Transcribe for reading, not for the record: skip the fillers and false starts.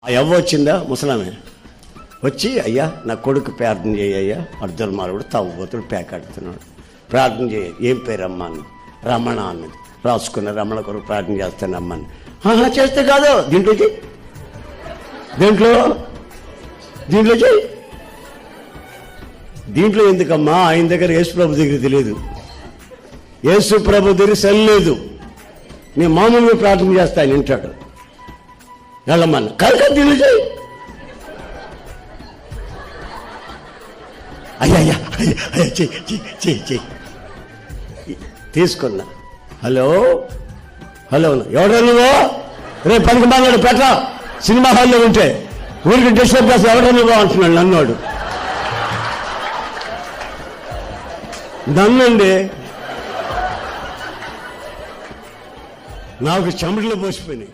ఆ యవ్వ వచ్చిందా ముసలామే వచ్చి, అయ్యా నా కొడుకు ప్రార్థన చేయ్యా, అర్జున్ మాలవుడు తాగుబోతుడు పేకాడుతున్నాడు, ప్రార్థన చేయ. ఏం పేరమ్మా అన్నది. రమణ అన్నది. రాసుకున్న రమణ కొరకు ప్రార్థన చేస్తానమ్మని. చేస్తే కాదు, దీంట్లో చెయ్యి, దీంట్లో చెయ్యి. దీంట్లో ఎందుకమ్మా? ఆయన దగ్గర యేసు ప్రభు దగ్గర తెలియదు, యేసు ప్రభు దగ్గర సెల్లేదు. నేను మామూలుగా ప్రార్థన చేస్తా, ఆయన వింటాడు. వెళ్ళమ్మని కాదు, దీంట్లో చెయ్యి. అయ్యా చెయ్యి తీసుకున్నా. హలో ఎవడో నువ్వు? రేపు 10 మంది పెట్ట సినిమా హాల్లో ఉంటే ఊరికి డిస్టర్బ్ చేస్తే ఎవడో నువ్వు అంటున్నాడు నన్నోడు. నన్నండి నాకు చెమటలు పోసిపోయినాయి.